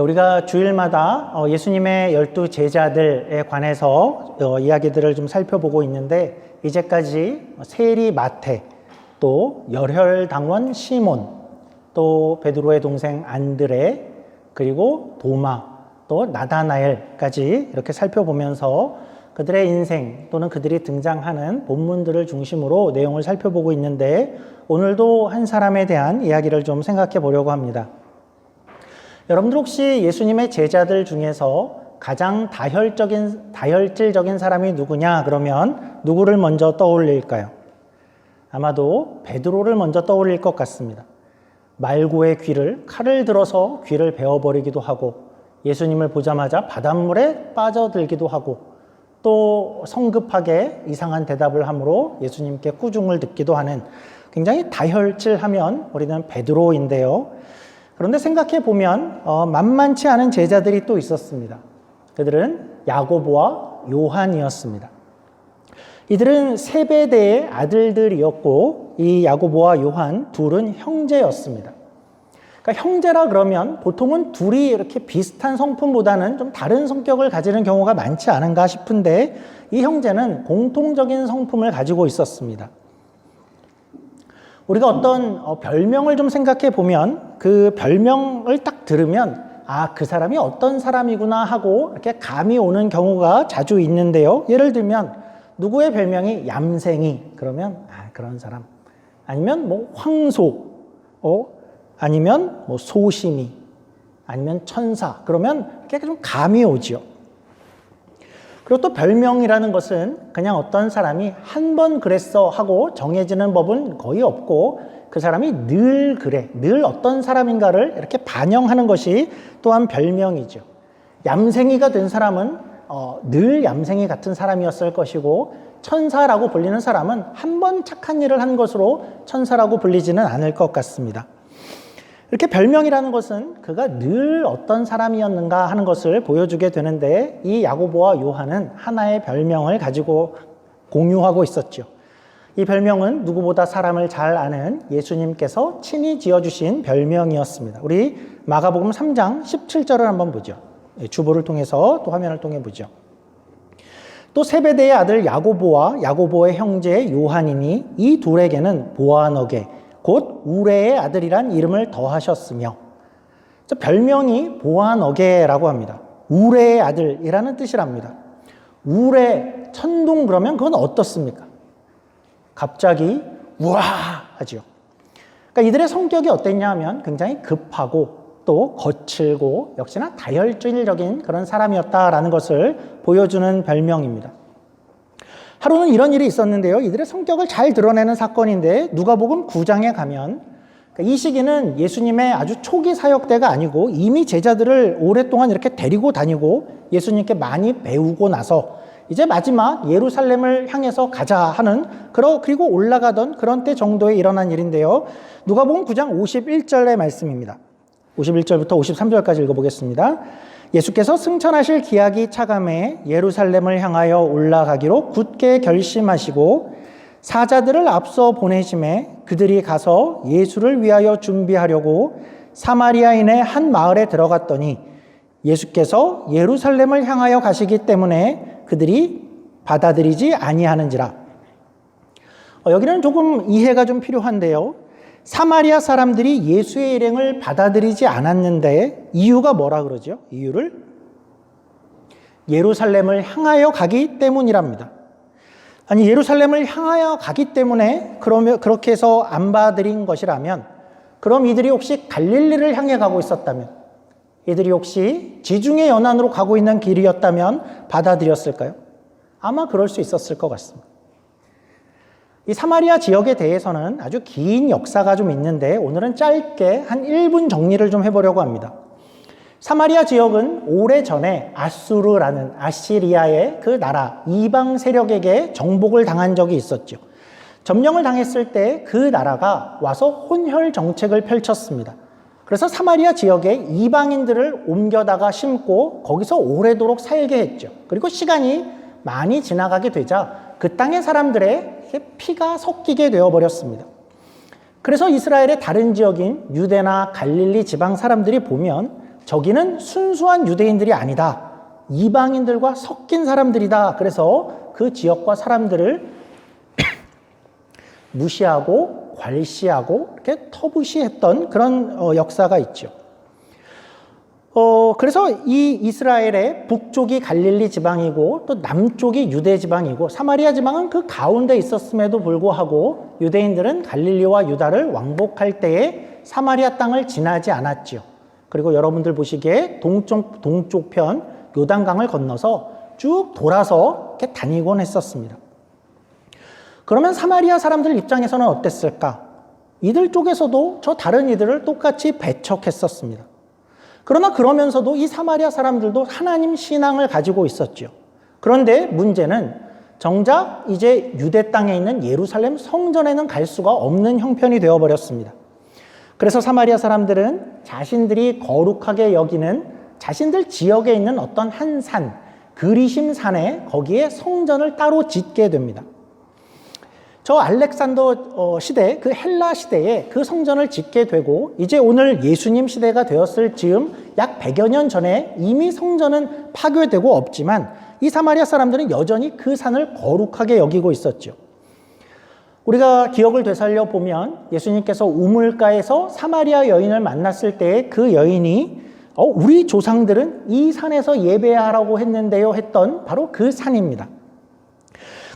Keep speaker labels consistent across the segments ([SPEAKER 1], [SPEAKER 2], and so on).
[SPEAKER 1] 우리가 주일마다 예수님의 12 제자들에 관해서 이야기들을 좀 살펴보고 있는데, 이제까지 세리 마태, 또 열혈당원 시몬, 또 베드로의 동생 안드레, 그리고 도마, 또 나다나엘까지 이렇게 살펴보면서 그들의 인생 또는 그들이 등장하는 본문들을 중심으로 내용을 살펴보고 있는데, 오늘도 한 사람에 대한 이야기를 좀 생각해 보려고 합니다. 여러분들 혹시 예수님의 제자들 중에서 가장 다혈질적인 사람이 누구냐 그러면 누구를 먼저 떠올릴까요? 아마도 베드로를 먼저 떠올릴 것 같습니다. 말고의 귀를 칼을 들어서 귀를 베어버리기도 하고, 예수님을 보자마자 바닷물에 빠져들기도 하고, 또 성급하게 이상한 대답을 함으로 예수님께 꾸중을 듣기도 하는, 굉장히 다혈질하면 우리는 베드로인데요. 그런데 생각해 보면 만만치 않은 제자들이 또 있었습니다. 그들은 야고보와 요한이었습니다. 이들은 세베대의 아들들이었고, 이 야고보와 요한 둘은 형제였습니다. 그러니까 형제라 그러면 보통은 둘이 이렇게 비슷한 성품보다는 좀 다른 성격을 가지는 경우가 많지 않은가 싶은데, 이 형제는 공통적인 성품을 가지고 있었습니다. 우리가 어떤 별명을 좀 생각해 보면 그 별명을 딱 들으면 그 사람이 어떤 사람이구나 하고 이렇게 감이 오는 경우가 자주 있는데요. 예를 들면 누구의 별명이 얌생이 그러면 그런 사람, 아니면 뭐 황소, 아니면 뭐 소심이, 아니면 천사, 그러면 이렇게 좀 감이 오죠. 그리고 또 별명이라는 것은 그냥 어떤 사람이 한 번 그랬어 하고 정해지는 법은 거의 없고, 그 사람이 늘 그래, 늘 어떤 사람인가를 이렇게 반영하는 것이 또한 별명이죠. 얌생이가 된 사람은 늘 얌생이 같은 사람이었을 것이고, 천사라고 불리는 사람은 한 번 착한 일을 한 것으로 천사라고 불리지는 않을 것 같습니다. 이렇게 별명이라는 것은 그가 늘 어떤 사람이었는가 하는 것을 보여주게 되는데, 이 야고보와 요한은 하나의 별명을 가지고 공유하고 있었죠. 이 별명은 누구보다 사람을 잘 아는 예수님께서 친히 지어주신 별명이었습니다. 우리 마가복음 3장 17절을 한번 보죠. 주보를 통해서 또 화면을 통해 보죠. 또 세베대의 아들 야고보와 야고보의 형제 요한이니 이 둘에게는 보아너게 곧 우레의 아들이란 이름을 더하셨으며, 별명이 보아너게라고 합니다. 우레의 아들이라는 뜻이랍니다. 우레, 천둥 그러면 그건 어떻습니까? 갑자기 우와 하죠. 그러니까 이들의 성격이 어땠냐 하면 굉장히 급하고 또 거칠고 역시나 다혈질적인 그런 사람이었다라는 것을 보여주는 별명입니다. 하루는 이런 일이 있었는데요. 이들의 성격을 잘 드러내는 사건인데, 누가복음 9장에 가면 이 시기는 예수님의 아주 초기 사역 때가 아니고 이미 제자들을 오랫동안 이렇게 데리고 다니고 예수님께 많이 배우고 나서 이제 마지막 예루살렘을 향해서 가자 하는, 그리고 올라가던 그런 때 정도에 일어난 일인데요. 누가복음 9장 51절의 말씀입니다. 51절부터 53절까지 읽어보겠습니다. 예수께서 승천하실 기약이 차감해 예루살렘을 향하여 올라가기로 굳게 결심하시고 사자들을 앞서 보내심에 그들이 가서 예수를 위하여 준비하려고 사마리아인의 한 마을에 들어갔더니, 예수께서 예루살렘을 향하여 가시기 때문에 그들이 받아들이지 아니하는지라. 여기는 조금 이해가 좀 필요한데요. 사마리아 사람들이 예수의 일행을 받아들이지 않았는데 이유가 뭐라 그러죠? 이유를 예루살렘을 향하여 가기 때문이랍니다. 아니, 예루살렘을 향하여 가기 때문에 그러면 그렇게 해서 안 받아들인 것이라면, 그럼 이들이 혹시 갈릴리를 향해 가고 있었다면, 이들이 혹시 지중해 연안으로 가고 있는 길이었다면 받아들였을까요? 아마 그럴 수 있었을 것 같습니다. 이 사마리아 지역에 대해서는 아주 긴 역사가 좀 있는데, 오늘은 짧게 한 1분 정리를 좀 해보려고 합니다. 사마리아 지역은 오래전에 아수르라는 아시리아의 그 나라, 이방 세력에게 정복을 당한 적이 있었죠. 점령을 당했을 때 그 나라가 와서 혼혈 정책을 펼쳤습니다. 그래서 사마리아 지역에 이방인들을 옮겨다가 심고 거기서 오래도록 살게 했죠. 그리고 시간이 많이 지나가게 되자 그 땅의 사람들의 피가 섞이게 되어버렸습니다. 그래서 이스라엘의 다른 지역인 유대나 갈릴리 지방 사람들이 보면 저기는 순수한 유대인들이 아니다. 이방인들과 섞인 사람들이다. 그래서 그 지역과 사람들을 무시하고 괄시하고 이렇게 터부시했던 그런 역사가 있죠. 그래서 이 이스라엘의 북쪽이 갈릴리 지방이고 또 남쪽이 유대 지방이고 사마리아 지방은 그 가운데 있었음에도 불구하고 유대인들은 갈릴리와 유다를 왕복할 때에 사마리아 땅을 지나지 않았죠. 그리고 여러분들 보시기에 동쪽편 요단강을 건너서 쭉 돌아서 이렇게 다니곤 했었습니다. 그러면 사마리아 사람들 입장에서는 어땠을까? 이들 쪽에서도 저 다른 이들을 똑같이 배척했었습니다. 그러나 그러면서도 이 사마리아 사람들도 하나님 신앙을 가지고 있었죠. 그런데 문제는 정작 이제 유대 땅에 있는 예루살렘 성전에는 갈 수가 없는 형편이 되어버렸습니다. 그래서 사마리아 사람들은 자신들이 거룩하게 여기는 자신들 지역에 있는 어떤 한 산, 그리심 산에 거기에 성전을 따로 짓게 됩니다. 저 알렉산더 시대, 그 헬라 시대에 그 성전을 짓게 되고 이제 오늘 예수님 시대가 되었을 즈음 약 100여 년 전에 이미 성전은 파괴되고 없지만 이 사마리아 사람들은 여전히 그 산을 거룩하게 여기고 있었죠. 우리가 기억을 되살려 보면 예수님께서 우물가에서 사마리아 여인을 만났을 때 그 여인이 우리 조상들은 이 산에서 예배하라고 했는데요 했던 바로 그 산입니다.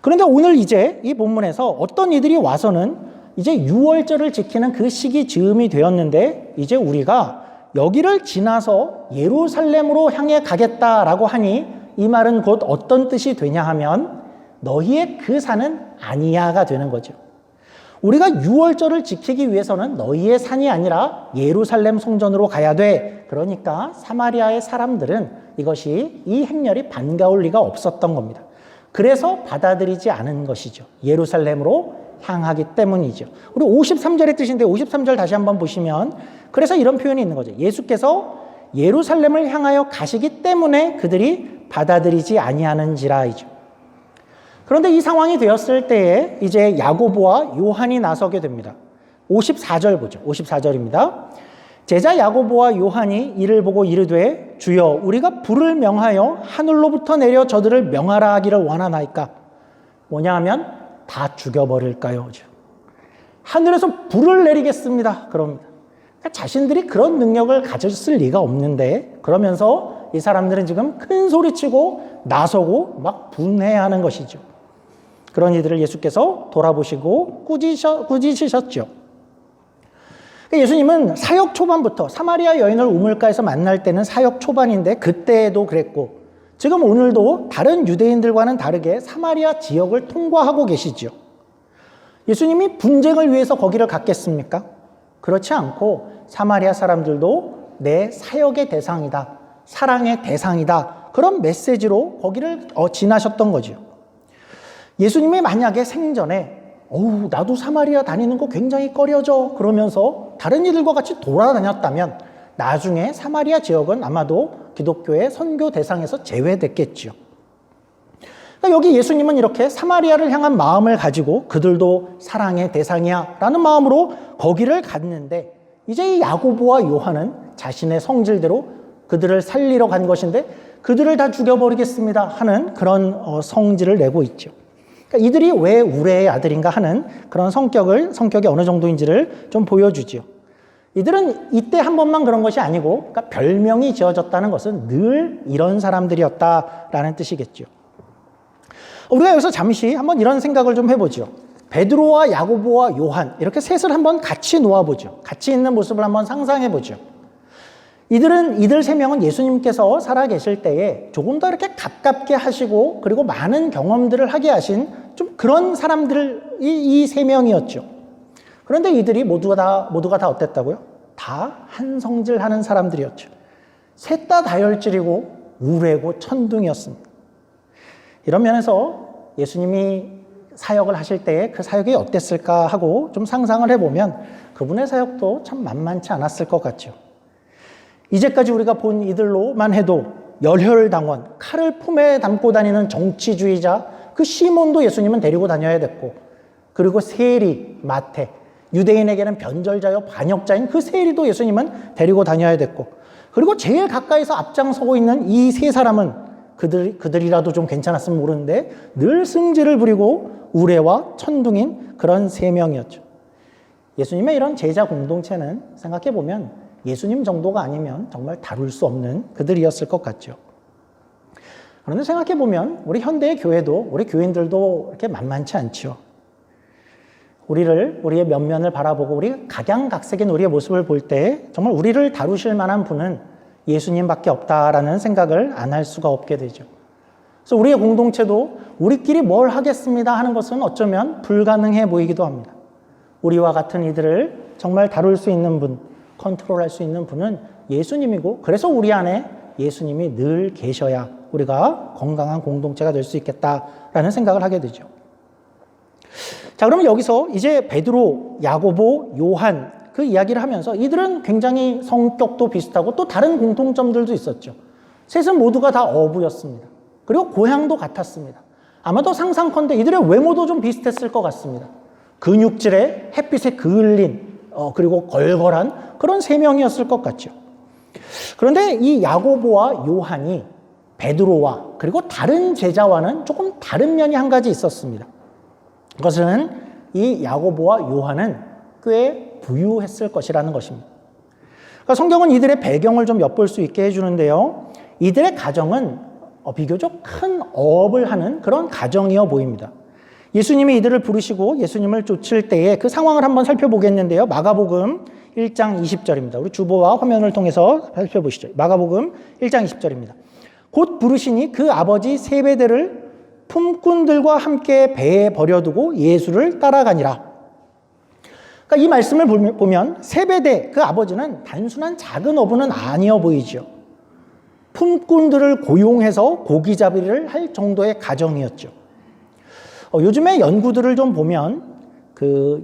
[SPEAKER 1] 그런데 오늘 이제 이 본문에서 어떤 이들이 와서는 이제 유월절을 지키는 그 시기 즈음이 되었는데 이제 우리가 여기를 지나서 예루살렘으로 향해 가겠다라고 하니 이 말은 곧 어떤 뜻이 되냐 하면 너희의 그 산은 아니야가 되는 거죠. 우리가 유월절을 지키기 위해서는 너희의 산이 아니라 예루살렘 성전으로 가야 돼. 그러니까 사마리아의 사람들은 이것이 이 행렬이 반가울 리가 없었던 겁니다. 그래서 받아들이지 않은 것이죠. 예루살렘으로 향하기 때문이죠. 우리 53절의 뜻인데 53절 다시 한번 보시면 그래서 이런 표현이 있는 거죠. 예수께서 예루살렘을 향하여 가시기 때문에 그들이 받아들이지 아니하는지라이죠. 그런데 이 상황이 되었을 때에 이제 야고보와 요한이 나서게 됩니다. 54절 보죠. 54절입니다. 제자 야고보와 요한이 이를 보고 이르되 주여 우리가 불을 명하여 하늘로부터 내려 저들을 명하라 하기를 원하나이까? 뭐냐 하면 다 죽여버릴까요? 하늘에서 불을 내리겠습니다. 그럽니다. 그러니까 자신들이 그런 능력을 가졌을 리가 없는데 그러면서 이 사람들은 지금 큰 소리치고 나서고 막 분해하는 것이죠. 그런 이들을 예수께서 돌아보시고 꾸짖으셨죠. 예수님은 사역 초반부터 사마리아 여인을 우물가에서 만날 때는 사역 초반인데 그때도 그랬고 지금 오늘도 다른 유대인들과는 다르게 사마리아 지역을 통과하고 계시죠. 예수님이 분쟁을 위해서 거기를 갔겠습니까? 그렇지 않고 사마리아 사람들도 내 사역의 대상이다, 사랑의 대상이다 그런 메시지로 거기를 지나셨던 거죠. 예수님이 만약에 생전에 나도 사마리아 다니는 거 굉장히 꺼려져 그러면서 다른 이들과 같이 돌아다녔다면 나중에 사마리아 지역은 아마도 기독교의 선교 대상에서 제외됐겠죠. 그러니까 여기 예수님은 이렇게 사마리아를 향한 마음을 가지고 그들도 사랑의 대상이야 라는 마음으로 거기를 갔는데 이제 이 야고보와 요한은 자신의 성질대로 그들을 살리러 간 것인데 그들을 다 죽여버리겠습니다 하는 그런 성질을 내고 있죠. 그러니까 이들이 왜 우레의 아들인가 하는 그런 성격이 어느 정도인지를 좀 보여주죠. 이들은 이때 한 번만 그런 것이 아니고 그러니까 별명이 지어졌다는 것은 늘 이런 사람들이었다라는 뜻이겠죠. 우리가 여기서 잠시 한번 이런 생각을 좀 해보죠. 베드로와 야고보와 요한 이렇게 셋을 한번 같이 놓아보죠. 같이 있는 모습을 한번 상상해보죠. 이들 세 명은 예수님께서 살아계실 때에 조금 더 이렇게 가깝게 하시고 그리고 많은 경험들을 하게 하신 좀 그런 사람들이 이 세 명이었죠. 그런데 이들이 모두가 다 어땠다고요? 다 한 성질하는 사람들이었죠. 셋 다 다혈질이고 우레고 천둥이었습니다. 이런 면에서 예수님이 사역을 하실 때에 그 사역이 어땠을까 하고 좀 상상을 해보면 그분의 사역도 참 만만치 않았을 것 같죠. 이제까지 우리가 본 이들로만 해도 열혈당원, 칼을 품에 담고 다니는 정치주의자 그 시몬도 예수님은 데리고 다녀야 됐고 그리고 세리, 마태, 유대인에게는 변절자요 반역자인 그 세리도 예수님은 데리고 다녀야 됐고 그리고 제일 가까이서 앞장서고 있는 이 세 사람은 그들이라도 좀 괜찮았으면 모르는데 늘 승질을 부리고 우레와 천둥인 그런 세 명이었죠. 예수님의 이런 제자 공동체는 생각해보면 예수님 정도가 아니면 정말 다룰 수 없는 그들이었을 것 같죠. 그런데 생각해보면 우리 현대의 교회도, 우리 교인들도 이렇게 만만치 않죠. 우리의 면면을 바라보고 우리 각양각색인 우리의 모습을 볼 때 정말 우리를 다루실 만한 분은 예수님밖에 없다라는 생각을 안 할 수가 없게 되죠. 그래서 우리의 공동체도 우리끼리 뭘 하겠습니다 하는 것은 어쩌면 불가능해 보이기도 합니다. 우리와 같은 이들을 정말 다룰 수 있는 분, 컨트롤할 수 있는 분은 예수님이고, 그래서 우리 안에 예수님이 늘 계셔야 우리가 건강한 공동체가 될 수 있겠다라는 생각을 하게 되죠. 자, 그러면 여기서 이제 베드로, 야고보, 요한 그 이야기를 하면서 이들은 굉장히 성격도 비슷하고 또 다른 공통점들도 있었죠. 셋은 모두가 다 어부였습니다. 그리고 고향도 같았습니다. 아마도 상상컨대 이들의 외모도 좀 비슷했을 것 같습니다. 근육질에 햇빛에 그을린 그리고 걸걸한 그런 세 명이었을 것 같죠. 그런데 이 야고보와 요한이 베드로와 그리고 다른 제자와는 조금 다른 면이 한 가지 있었습니다. 그것은 이 야고보와 요한은 꽤 부유했을 것이라는 것입니다. 그러니까 성경은 이들의 배경을 좀 엿볼 수 있게 해주는데요. 이들의 가정은 비교적 큰 어업을 하는 그런 가정이어 보입니다. 예수님이 이들을 부르시고 예수님을 쫓을 때의 그 상황을 한번 살펴보겠는데요. 마가복음 1장 20절입니다. 우리 주보와 화면을 통해서 살펴보시죠. 마가복음 1장 20절입니다. 곧 부르시니 그 아버지 세베대를 품꾼들과 함께 배에 버려두고 예수를 따라가니라. 그러니까 이 말씀을 보면 세베대 그 아버지는 단순한 작은 어부는 아니어 보이죠. 품꾼들을 고용해서 고기잡이를 할 정도의 가정이었죠. 요즘에 연구들을 좀 보면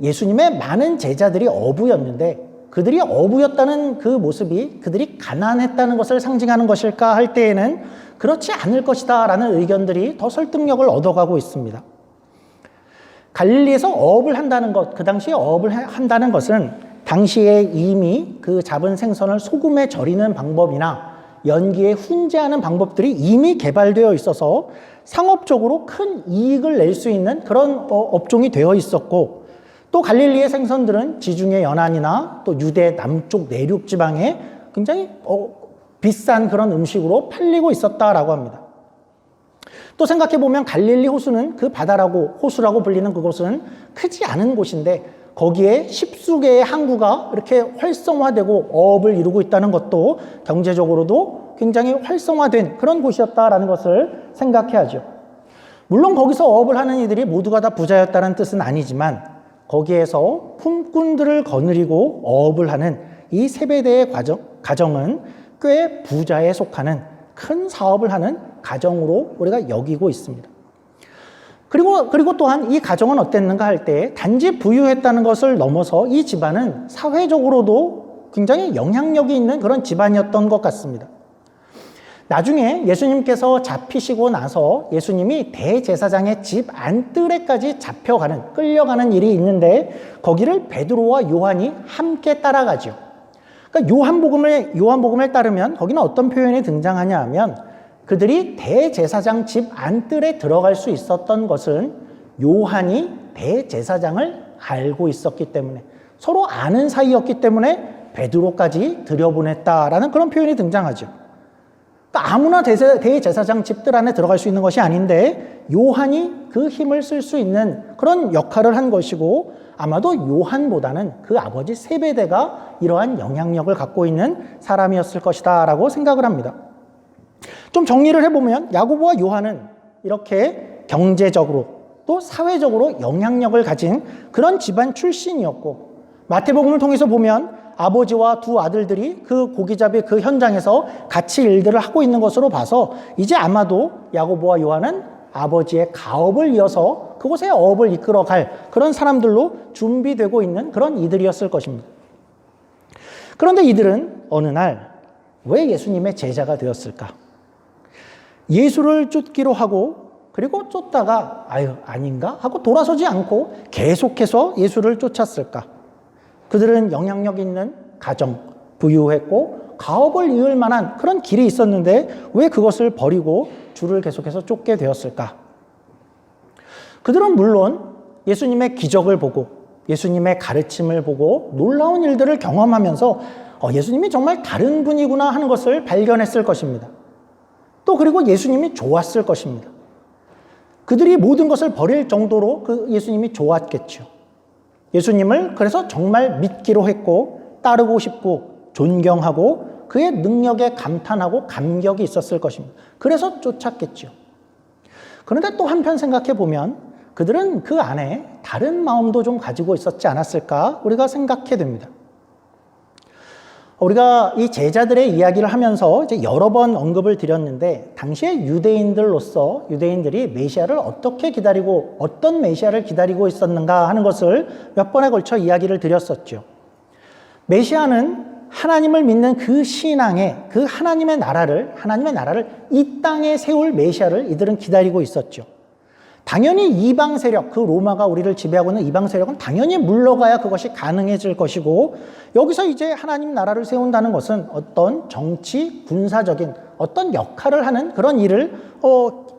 [SPEAKER 1] 예수님의 많은 제자들이 어부였는데 그들이 어부였다는 그 모습이 그들이 가난했다는 것을 상징하는 것일까 할 때에는 그렇지 않을 것이다 라는 의견들이 더 설득력을 얻어가고 있습니다. 갈릴리에서 어업을 한다는 것, 그 당시에 어업을 한다는 것은 당시에 이미 그 잡은 생선을 소금에 절이는 방법이나 연기에 훈제하는 방법들이 이미 개발되어 있어서 상업적으로 큰 이익을 낼 수 있는 그런 업종이 되어 있었고, 또 갈릴리의 생선들은 지중해 연안이나 또 유대 남쪽 내륙 지방에 굉장히 비싼 그런 음식으로 팔리고 있었다라고 합니다. 또 생각해보면 갈릴리 호수는 그 호수라고 불리는 그곳은 크지 않은 곳인데 거기에 십수 개의 항구가 이렇게 활성화되고 어업을 이루고 있다는 것도 경제적으로도 굉장히 활성화된 그런 곳이었다라는 것을 생각해야죠. 물론 거기서 어업을 하는 이들이 모두가 다 부자였다는 뜻은 아니지만 거기에서 품꾼들을 거느리고 어업을 하는 이 세베대의 가정은 꽤 부자에 속하는 큰 사업을 하는 가정으로 우리가 여기고 있습니다. 그리고 또한 이 가정은 어땠는가 할 때 단지 부유했다는 것을 넘어서 이 집안은 사회적으로도 굉장히 영향력이 있는 그런 집안이었던 것 같습니다. 나중에 예수님께서 잡히시고 나서 예수님이 대제사장의 집 안뜰에까지 끌려가는 일이 있는데 거기를 베드로와 요한이 함께 따라가죠. 그러니까 요한복음을 따르면 거기는 어떤 표현이 등장하냐 하면 그들이 대제사장 집 안뜰에 들어갈 수 있었던 것은 요한이 대제사장을 알고 있었기 때문에, 서로 아는 사이였기 때문에 베드로까지 들여보냈다라는 그런 표현이 등장하죠. 그러니까 아무나 대제사장 집들 안에 들어갈 수 있는 것이 아닌데 요한이 그 힘을 쓸 수 있는 그런 역할을 한 것이고, 아마도 요한보다는 그 아버지 세베대가 이러한 영향력을 갖고 있는 사람이었을 것이다 라고 생각을 합니다. 좀 정리를 해보면 야고보와 요한은 이렇게 경제적으로 또 사회적으로 영향력을 가진 그런 집안 출신이었고, 마태복음을 통해서 보면 아버지와 두 아들들이 그 고기잡이 그 현장에서 같이 일들을 하고 있는 것으로 봐서 이제 아마도 야고보와 요한은 아버지의 가업을 이어서 그곳에 어업을 이끌어갈 그런 사람들로 준비되고 있는 그런 이들이었을 것입니다. 그런데 이들은 어느 날 왜 예수님의 제자가 되었을까? 예수를 쫓기로 하고 그리고 쫓다가 아닌가 하고 돌아서지 않고 계속해서 예수를 쫓았을까? 그들은 영향력 있는 가정, 부유했고 가업을 이을 만한 그런 길이 있었는데 왜 그것을 버리고 주를 계속해서 쫓게 되었을까? 그들은 물론 예수님의 기적을 보고 예수님의 가르침을 보고 놀라운 일들을 경험하면서 예수님이 정말 다른 분이구나 하는 것을 발견했을 것입니다. 또 그리고 예수님이 좋았을 것입니다. 그들이 모든 것을 버릴 정도로 그 예수님이 좋았겠죠. 예수님을 그래서 정말 믿기로 했고 따르고 싶고 존경하고 그의 능력에 감탄하고 감격이 있었을 것입니다. 그래서 쫓았겠죠. 그런데 또 한편 생각해 보면 그들은 그 안에 다른 마음도 좀 가지고 있었지 않았을까 우리가 생각해 됩니다. 우리가 이 제자들의 이야기를 하면서 이제 여러 번 언급을 드렸는데 당시에 유대인들이 메시아를 어떻게 기다리고 어떤 메시아를 기다리고 있었는가 하는 것을 몇 번에 걸쳐 이야기를 드렸었죠. 메시아는 하나님을 믿는 그 신앙에 그 하나님의 나라를 이 땅에 세울 메시아를 이들은 기다리고 있었죠. 당연히 이방 세력, 그 로마가 우리를 지배하고 있는 이방 세력은 당연히 물러가야 그것이 가능해질 것이고 여기서 이제 하나님 나라를 세운다는 것은 어떤 정치, 군사적인 어떤 역할을 하는 그런 일을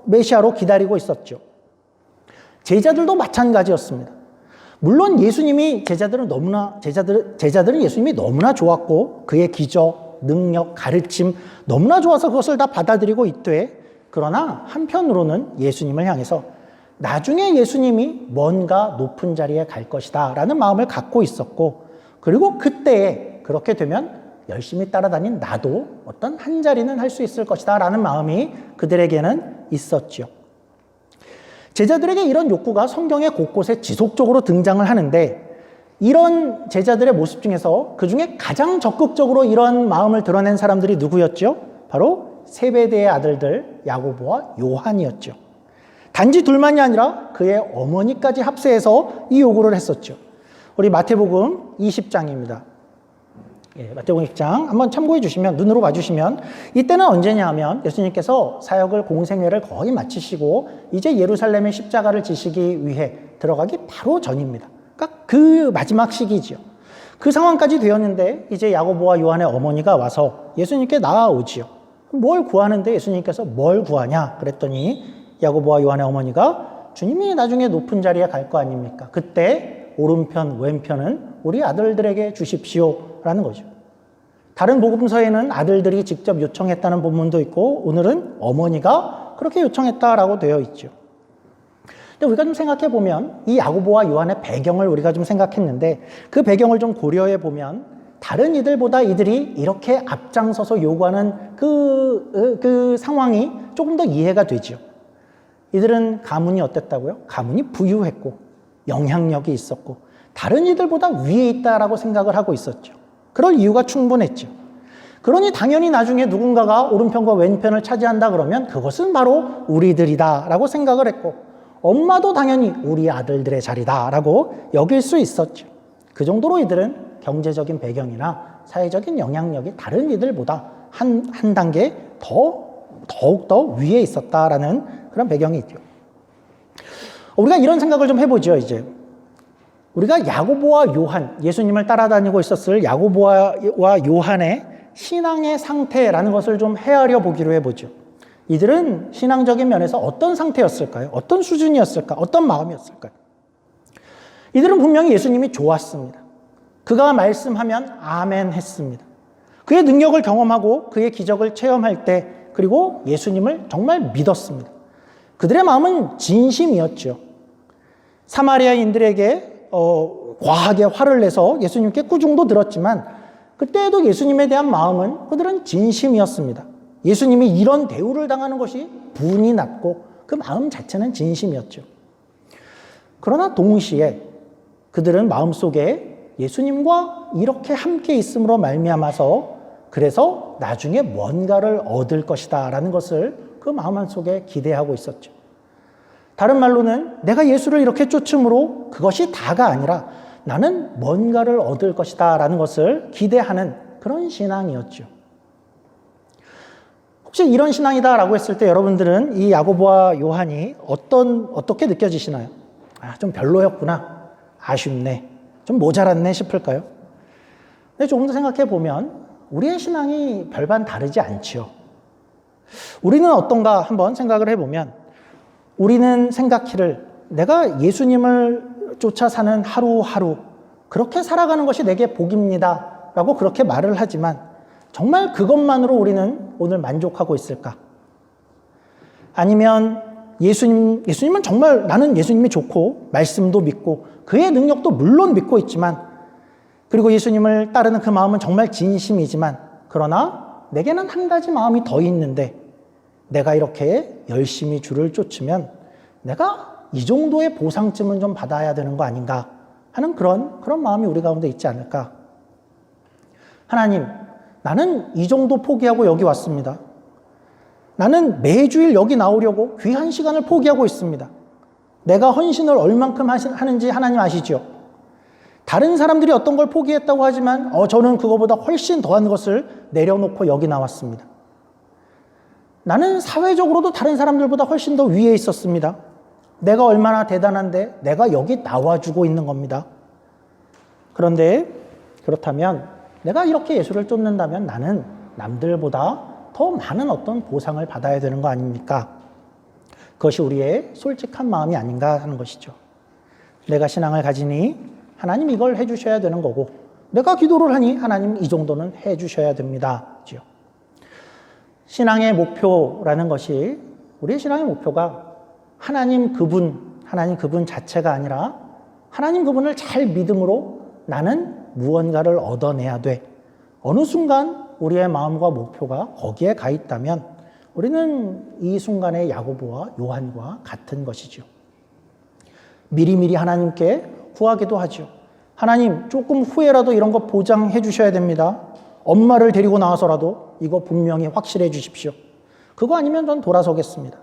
[SPEAKER 1] 메시아로 기다리고 있었죠. 제자들도 마찬가지였습니다. 물론 제자들은 예수님이 너무나 좋았고 그의 기적, 능력, 가르침 너무나 좋아서 그것을 다 받아들이고 있되 그러나 한편으로는 예수님을 향해서 나중에 예수님이 뭔가 높은 자리에 갈 것이다 라는 마음을 갖고 있었고 그리고 그때에 그렇게 되면 열심히 따라다닌 나도 어떤 한 자리는 할 수 있을 것이다 라는 마음이 그들에게는 있었죠. 제자들에게 이런 욕구가 성경의 곳곳에 지속적으로 등장을 하는데 이런 제자들의 모습 중에서 그 중에 가장 적극적으로 이런 마음을 드러낸 사람들이 누구였죠? 바로 세베대의 아들들 야고보와 요한이었죠. 단지 둘만이 아니라 그의 어머니까지 합세해서 이 요구를 했었죠. 우리 마태복음 20장입니다. 마태복음 20장 한번 참고해 주시면 눈으로 봐주시면 이때는 언제냐 하면 예수님께서 사역을 공생회를 거의 마치시고 이제 예루살렘의 십자가를 지시기 위해 들어가기 바로 전입니다. 그러니까 그 마지막 시기지요. 그 상황까지 되었는데 이제 야고보와 요한의 어머니가 와서 예수님께 나아오지요. 뭘 구하는데 예수님께서 뭘 구하냐 그랬더니 야고보와 요한의 어머니가 주님이 나중에 높은 자리에 갈 거 아닙니까? 그때 오른편 왼편은 우리 아들들에게 주십시오 라는 거죠. 다른 복음서에는 아들들이 직접 요청했다는 본문도 있고 오늘은 어머니가 그렇게 요청했다라고 되어 있죠. 근데 우리가 좀 생각해 보면 이 야고보와 요한의 배경을 우리가 좀 생각했는데 그 배경을 좀 고려해 보면 다른 이들보다 이들이 이렇게 앞장서서 요구하는 그 상황이 조금 더 이해가 되죠. 이들은 가문이 어땠다고요? 가문이 부유했고 영향력이 있었고 다른 이들보다 위에 있다라고 생각을 하고 있었죠. 그럴 이유가 충분했죠. 그러니 당연히 나중에 누군가가 오른편과 왼편을 차지한다 그러면 그것은 바로 우리들이다라고 생각을 했고 엄마도 당연히 우리 아들들의 자리다라고 여길 수 있었죠. 그 정도로 이들은 경제적인 배경이나 사회적인 영향력이 다른 이들보다 한 단계 더욱더 위에 있었다라는 그런 배경이 있죠. 우리가 이런 생각을 좀 해보죠. 이제 우리가 야고보와 요한, 예수님을 따라다니고 있었을 야고보와 요한의 신앙의 상태라는 것을 좀 헤아려 보기로 해보죠. 이들은 신앙적인 면에서 어떤 상태였을까요? 어떤 수준이었을까? 어떤 마음이었을까요? 이들은 분명히 예수님이 좋았습니다. 그가 말씀하면 아멘 했습니다. 그의 능력을 경험하고 그의 기적을 체험할 때 그리고 예수님을 정말 믿었습니다. 그들의 마음은 진심이었죠. 사마리아인들에게 과하게 화를 내서 예수님께 꾸중도 들었지만 그때에도 예수님에 대한 마음은 그들은 진심이었습니다. 예수님이 이런 대우를 당하는 것이 분이 났고 그 마음 자체는 진심이었죠. 그러나 동시에 그들은 마음속에 예수님과 이렇게 함께 있음으로 말미암아서 그래서 나중에 뭔가를 얻을 것이다 라는 것을 그 마음 한속에 기대하고 있었죠. 다른 말로는 내가 예수를 이렇게 쫓음으로 그것이 다가 아니라 나는 뭔가를 얻을 것이다 라는 것을 기대하는 그런 신앙이었죠. 혹시 이런 신앙이다라고 했을 때 여러분들은 이 야고보와 요한이 어떻게 느껴지시나요? 좀 별로였구나. 아쉽네. 좀 모자랐네 싶을까요? 근데 조금 더 생각해 보면 우리의 신앙이 별반 다르지 않지요. 우리는 어떤가 한번 생각을 해보면 우리는 생각기를 내가 예수님을 쫓아 사는 하루하루 그렇게 살아가는 것이 내게 복입니다 라고 그렇게 말을 하지만 정말 그것만으로 우리는 오늘 만족하고 있을까? 아니면 예수님은 정말 나는 예수님이 좋고 말씀도 믿고 그의 능력도 물론 믿고 있지만 그리고 예수님을 따르는 그 마음은 정말 진심이지만 그러나 내게는 한 가지 마음이 더 있는데 내가 이렇게 열심히 주를 쫓으면 내가 이 정도의 보상쯤은 좀 받아야 되는 거 아닌가 하는 그런 마음이 우리 가운데 있지 않을까? 하나님, 나는 이 정도 포기하고 여기 왔습니다. 나는 매주일 여기 나오려고 귀한 시간을 포기하고 있습니다. 내가 헌신을 얼만큼 하는지 하나님 아시죠? 다른 사람들이 어떤 걸 포기했다고 하지만 저는 그거보다 훨씬 더한 것을 내려놓고 여기 나왔습니다. 나는 사회적으로도 다른 사람들보다 훨씬 더 위에 있었습니다. 내가 얼마나 대단한데 내가 여기 나와주고 있는 겁니다. 그런데 그렇다면 내가 이렇게 예수를 쫓는다면 나는 남들보다 더 많은 어떤 보상을 받아야 되는 거 아닙니까? 그것이 우리의 솔직한 마음이 아닌가 하는 것이죠. 내가 신앙을 가지니 하나님 이걸 해주셔야 되는 거고 내가 기도를 하니 하나님 이 정도는 해주셔야 됩니다. 신앙의 목표라는 것이 우리의 신앙의 목표가 하나님 그분 자체가 아니라 하나님 그분을 잘 믿음으로 나는 무언가를 얻어내야 돼. 어느 순간 우리의 마음과 목표가 거기에 가 있다면 우리는 이 순간의 야고보와 요한과 같은 것이죠. 미리미리 하나님께 구하기도 하죠. 하나님 조금 후에라도 이런 거 보장해 주셔야 됩니다. 엄마를 데리고 나와서라도 이거 분명히 확실해 주십시오. 그거 아니면 전 돌아서겠습니다.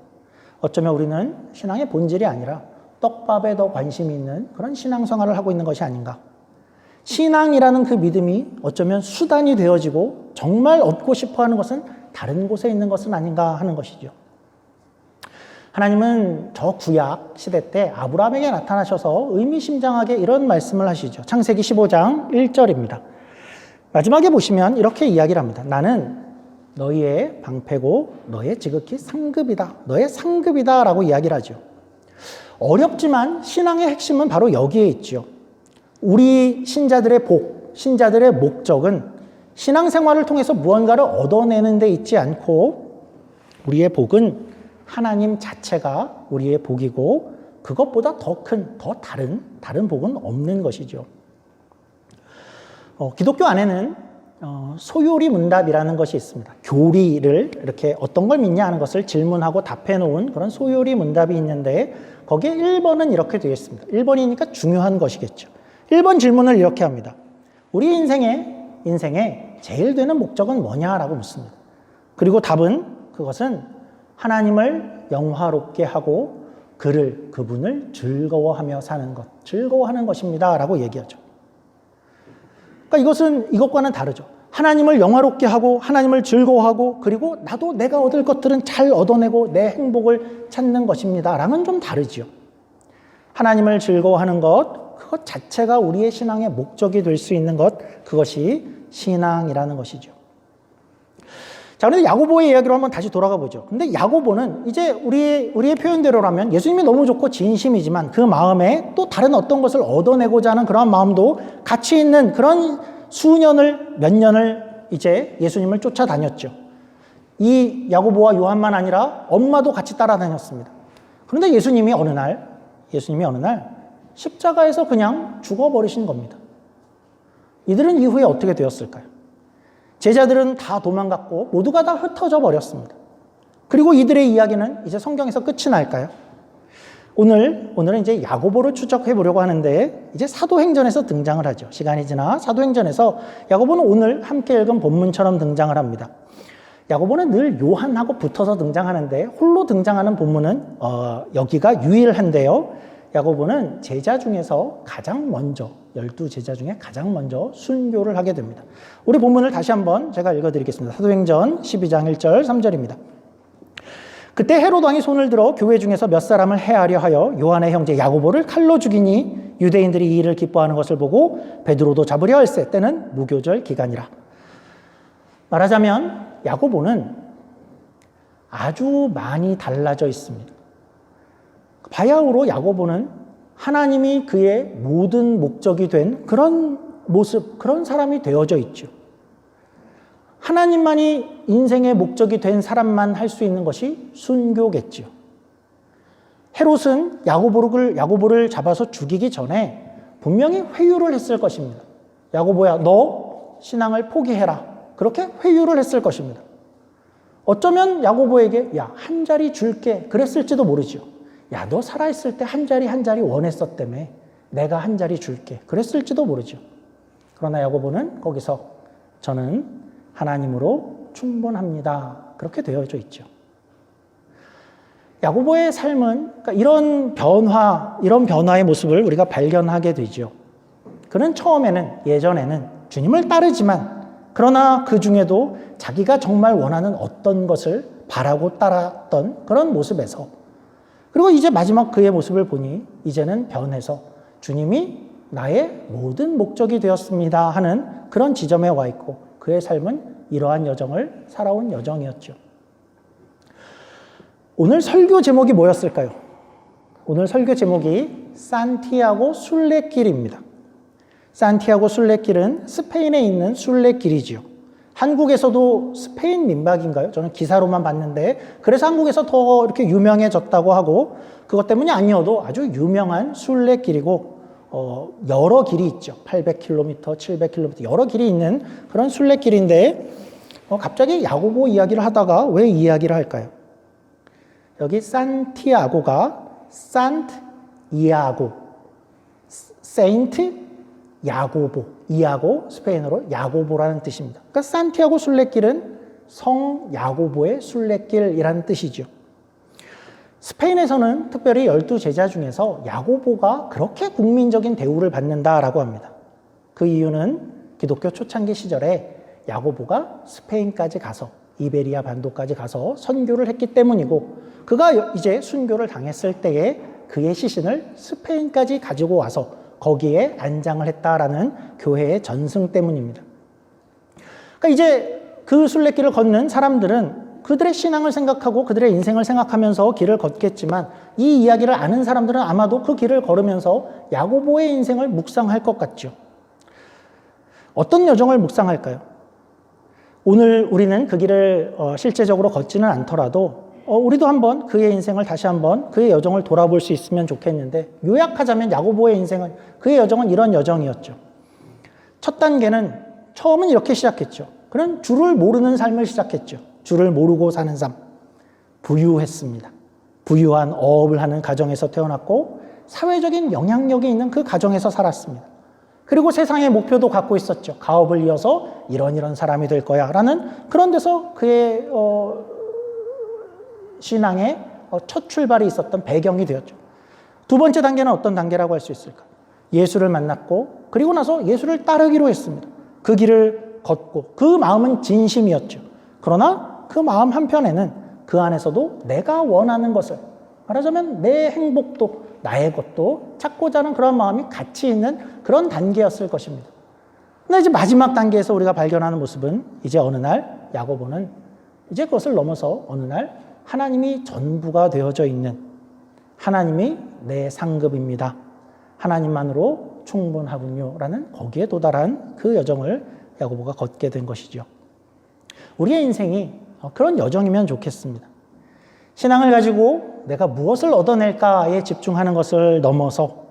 [SPEAKER 1] 어쩌면 우리는 신앙의 본질이 아니라 떡밥에 더 관심이 있는 그런 신앙생활을 하고 있는 것이 아닌가. 신앙이라는 그 믿음이 어쩌면 수단이 되어지고 정말 얻고 싶어하는 것은 다른 곳에 있는 것은 아닌가 하는 것이죠. 하나님은 저 구약 시대 때 아브라함에게 나타나셔서 의미심장하게 이런 말씀을 하시죠. 창세기 15장 1절입니다. 마지막에 보시면 이렇게 이야기를 합니다. 나는 너희의 방패고 너의 지극히 상급이다. 너의 상급이다 라고 이야기를 하죠. 어렵지만 신앙의 핵심은 바로 여기에 있죠. 우리 신자들의 신자들의 목적은 신앙생활을 통해서 무언가를 얻어내는 데 있지 않고 우리의 복은 하나님 자체가 우리의 복이고 그것보다 더 큰, 더 다른 복은 없는 것이죠. 기독교 안에는 소요리 문답이라는 것이 있습니다. 교리를 이렇게 어떤 걸 믿냐 하는 것을 질문하고 답해 놓은 그런 소요리 문답이 있는데 거기에 1번은 이렇게 되어 있습니다. 1번이니까 중요한 것이겠죠. 1번 질문을 이렇게 합니다. 우리 인생에 제일 되는 목적은 뭐냐라고 묻습니다. 그리고 답은 그것은 하나님을 영화롭게 하고 그분을 즐거워하며 사는 것, 즐거워하는 것입니다 라고 얘기하죠. 그러니까 이것과는 다르죠. 하나님을 영화롭게 하고 하나님을 즐거워하고 그리고 나도 내가 얻을 것들은 잘 얻어내고 내 행복을 찾는 것입니다 랑은 좀 다르지요. 하나님을 즐거워하는 것, 그것 자체가 우리의 신앙의 목적이 될 수 있는 것, 그것이 신앙이라는 것이죠. 자, 그런데 야고보의 이야기로 한번 다시 돌아가 보죠. 근데 야고보는 이제 우리의 표현대로라면 예수님이 너무 좋고 진심이지만 그 마음에 또 다른 어떤 것을 얻어내고자 하는 그런 마음도 같이 있는 그런 몇 년을 이제 예수님을 쫓아다녔죠. 이 야고보와 요한만 아니라 엄마도 같이 따라다녔습니다. 그런데 예수님이 어느 날 십자가에서 그냥 죽어버리신 겁니다. 이들은 이후에 어떻게 되었을까요? 제자들은 다 도망갔고 모두가 다 흩어져 버렸습니다. 그리고 이들의 이야기는 이제 성경에서 끝이 날까요? 오늘은 이제 야고보를 추적해 보려고 하는데 이제 사도행전에서 등장을 하죠. 시간이 지나 사도행전에서 야고보는 오늘 함께 읽은 본문처럼 등장을 합니다. 야고보는 늘 요한하고 붙어서 등장하는데 홀로 등장하는 본문은 여기가 유일한데요. 야고보는 제자 중에서 가장 먼저 12제자 중에 가장 먼저 순교를 하게 됩니다. 우리 본문을 다시 한번 제가 읽어드리겠습니다. 사도행전 12장 1절 3절입니다. 그때 헤롯 왕이 손을 들어 교회 중에서 몇 사람을 해하려 하여 요한의 형제 야고보를 칼로 죽이니 유대인들이 이 일을 기뻐하는 것을 보고 베드로도 잡으려 할세 때는 무교절 기간이라. 말하자면 야고보는 아주 많이 달라져 있습니다. 바야흐로 야고보는 하나님이 그의 모든 목적이 된 그런 모습, 그런 사람이 되어져 있죠. 하나님만이 인생의 목적이 된 사람만 할 수 있는 것이 순교겠죠. 헤롯은 야고보를 잡아서 죽이기 전에 분명히 회유를 했을 것입니다. 야고보야, 너 신앙을 포기해라. 그렇게 회유를 했을 것입니다. 어쩌면 야고보에게 야, 한 자리 줄게 그랬을지도 모르죠. 야, 너 살아있을 때 한 자리 원했었다며. 내가 한 자리 줄게 그랬을지도 모르죠. 그러나 야고보는 거기서 저는 하나님으로 충분합니다. 그렇게 되어져 있죠. 야고보의 삶은 그러니까 이런 변화의 모습을 우리가 발견하게 되죠. 그는 예전에는 주님을 따르지만 그러나 그 중에도 자기가 정말 원하는 어떤 것을 바라고 따랐던 그런 모습에서 그리고 이제 마지막 그의 모습을 보니 이제는 변해서 주님이 나의 모든 목적이 되었습니다 하는 그런 지점에 와 있고 그의 삶은 이러한 여정을 살아온 여정이었죠. 오늘 설교 제목이 뭐였을까요? 오늘 설교 제목이 산티아고 순례길입니다. 산티아고 순례길은 스페인에 있는 순례길이지요. 한국에서도 스페인 민박인가요? 저는 기사로만 봤는데 그래서 한국에서 더 이렇게 유명해졌다고 하고 그것 때문이 아니어도 아주 유명한 순례길이고 여러 길이 있죠. 800km, 700km 여러 길이 있는 그런 순례길인데 갑자기 야고보 이야기를 하다가 왜 이 이야기를 할까요? 여기 산티아고가 산트 이아고, 세인트 야고보, 이아고 스페인어로 야고보라는 뜻입니다. 그러니까 산티아고 순례길은 성 야고보의 순례길이라는 뜻이죠. 스페인에서는 특별히 12제자 중에서 야고보가 그렇게 국민적인 대우를 받는다라고 합니다. 그 이유는 기독교 초창기 시절에 야고보가 스페인까지 가서 이베리아 반도까지 가서 선교를 했기 때문이고 그가 이제 순교를 당했을 때에 그의 시신을 스페인까지 가지고 와서 거기에 안장을 했다라는 교회의 전승 때문입니다. 그러니까 이제 그 순례길을 걷는 사람들은 그들의 신앙을 생각하고 그들의 인생을 생각하면서 길을 걷겠지만 이 이야기를 아는 사람들은 아마도 그 길을 걸으면서 야고보의 인생을 묵상할 것 같죠. 어떤 여정을 묵상할까요? 오늘 우리는 그 길을 실제적으로 걷지는 않더라도 우리도 한번 그의 인생을 다시 한번 그의 여정을 돌아볼 수 있으면 좋겠는데 요약하자면 야고보의 인생은 그의 여정은 이런 여정이었죠. 첫 단계는 처음은 이렇게 시작했죠. 그는 주를 모르는 삶을 시작했죠. 주를 모르고 사는 삶. 부유했습니다. 부유한 어업을 하는 가정에서 태어났고 사회적인 영향력이 있는 그 가정에서 살았습니다. 그리고 세상의 목표도 갖고 있었죠. 가업을 이어서 이런 사람이 될 거야 라는 그런 데서 그의 신앙의 첫 출발이 있었던 배경이 되었죠. 두 번째 단계는 어떤 단계라고 할 수 있을까? 예수를 만났고 그리고 나서 예수를 따르기로 했습니다. 그 길을 걷고 그 마음은 진심이었죠. 그러나 그 마음 한편에는 그 안에서도 내가 원하는 것을 말하자면 내 행복도 나의 것도 찾고자 하는 그런 마음이 같이 있는 그런 단계였을 것입니다. 근데 이제 마지막 단계에서 우리가 발견하는 모습은 이제 어느 날 야고보는 이제 그것을 넘어서 어느 날 하나님이 전부가 되어져 있는 하나님이 내 상급입니다. 하나님만으로 충분하군요. 라는 거기에 도달한 그 여정을 야고보가 걷게 된 것이죠. 우리의 인생이 그런 여정이면 좋겠습니다. 신앙을 가지고 내가 무엇을 얻어낼까에 집중하는 것을 넘어서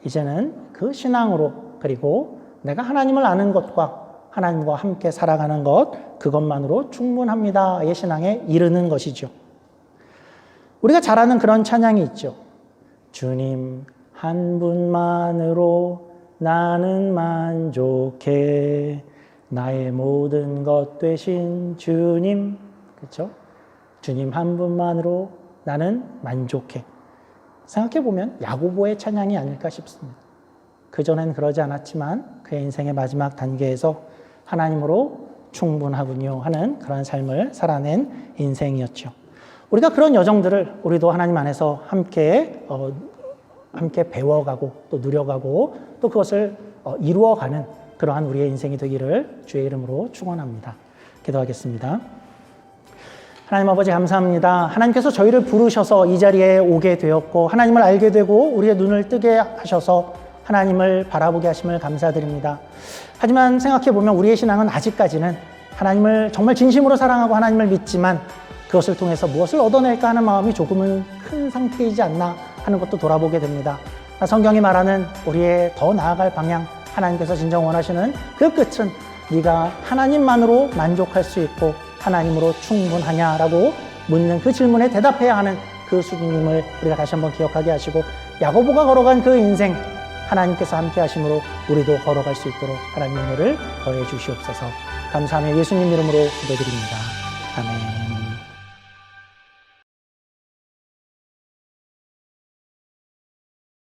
[SPEAKER 1] 이제는 그 신앙으로 그리고 내가 하나님을 아는 것과 하나님과 함께 살아가는 것 그것만으로 충분합니다의 신앙에 이르는 것이죠. 우리가 잘 아는 그런 찬양이 있죠. 주님 한 분만으로 나는 만족해 나의 모든 것 되신 주님 그렇죠? 주님 한 분만으로 나는 만족해. 생각해보면 야고보의 찬양이 아닐까 싶습니다. 그전엔 그러지 않았지만 그의 인생의 마지막 단계에서 하나님으로 충분하군요 하는 그런 삶을 살아낸 인생이었죠. 우리가 그런 여정들을 우리도 하나님 안에서 함께 배워가고 또 누려가고 또 그것을 이루어가는 그러한 우리의 인생이 되기를 주의 이름으로 축원합니다. 기도하겠습니다. 하나님 아버지 감사합니다. 하나님께서 저희를 부르셔서 이 자리에 오게 되었고 하나님을 알게 되고 우리의 눈을 뜨게 하셔서 하나님을 바라보게 하심을 감사드립니다. 하지만 생각해보면 우리의 신앙은 아직까지는 하나님을 정말 진심으로 사랑하고 하나님을 믿지만 그것을 통해서 무엇을 얻어낼까 하는 마음이 조금은 큰 상태이지 않나 하는 것도 돌아보게 됩니다. 성경이 말하는 우리의 더 나아갈 방향, 하나님께서 진정 원하시는 그 끝은 네가 하나님만으로 만족할 수 있고 하나님으로 충분하냐라고 묻는 그 질문에 대답해야 하는 그 수준임을 우리가 다시 한번 기억하게 하시고 야고보가 걸어간 그 인생 하나님께서 함께 하심으로 우리도 걸어갈 수 있도록 하나님의 은혜를 더해 주시옵소서. 감사하며 예수님 이름으로 기도드립니다. 아멘.